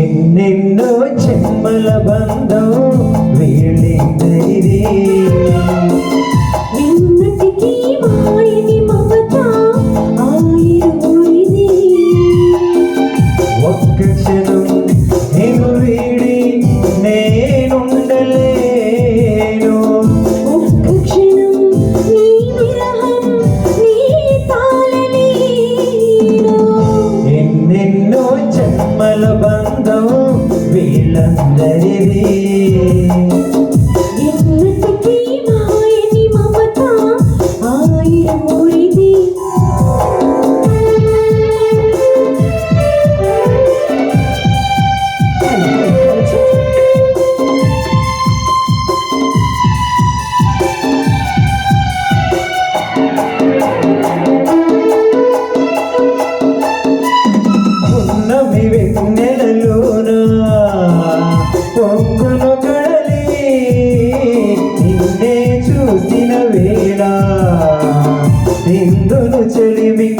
ఎన్నెన్నో చెమ్మల బంధం వీళ్ళిద్దరిది, నిన్నటికి మాయని మమత ఆయిరుడిది. ఒక్క క్షణం నేను వీడి నేనుండలేను, ఒక్క క్షణం నీ విరహం నీ తాళలేను. ఎన్నెన్నో చెమ్మల బంధం వీళ్ళందరిది, నిన్నటికి మాయని మమత ఆయిరుడిది. ఉన్నవి వెన్నెలలోన పొంగును కడలి, నిన్నే చూసిన వేళ నిందును చెలిమి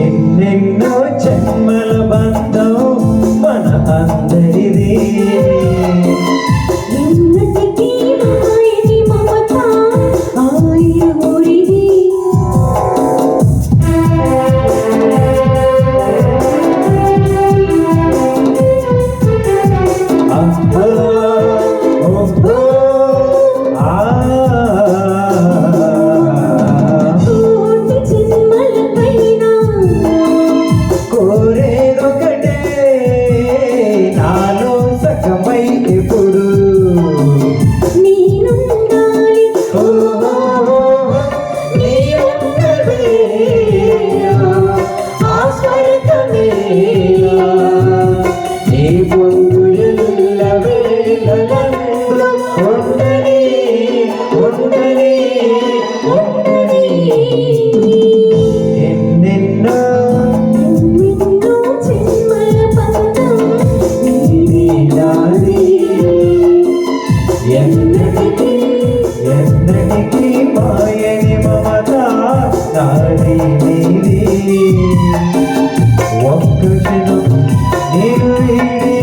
ఎన్నెన్నో జన్మల బంధం మన అందరిది, నిన్నటికి మాయని మమత ఆయిరుడిది. అబ్బో ఓహో ఆ కోటి జన్మలపైన కోరేదొకటే నాలో సగమై ఎప్పుడు నేనుండాలి. నీ ఒక్కడే ఆ స్వర్గమేలా, నీ పొంగుల వేళలందు ఉండని ఉండని ఉండని. ఎన్నెన్నో ఎన్నెన్నో జన్మల బంధం నీది నాది, ఎన్నటికీ ఎన్నటికీ మాయని మమత నాది నీది. ఒక్క క్షణం నేను వీడి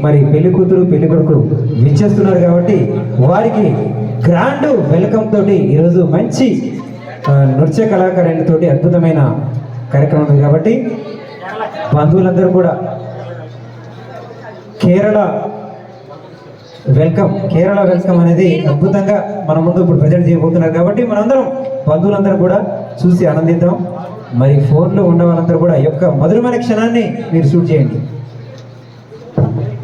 మరి పెళ్లి కూతురు పెళ్లి కొడుకు విచ్చేస్తున్నారు కాబట్టి వారికి గ్రాండ్ వెల్కమ్ తోటి ఈరోజు మంచి నృత్య కళాకారులతోటి అద్భుతమైన కార్యక్రమం ఉంది కాబట్టి బంధువులందరూ కూడా కేరళ వెల్కమ్ అనేది అద్భుతంగా మన ముందు ఇప్పుడు ప్రజెంట్ చేయబోతున్నారు కాబట్టి మనందరం బంధువులందరూ కూడా చూసి ఆనందిద్దాం. మరి ఫోన్లో ఉన్న వాళ్ళందరూ కూడా ఈ యొక్క మధురమైన క్షణాన్ని మీరు షూట్ చేయండి.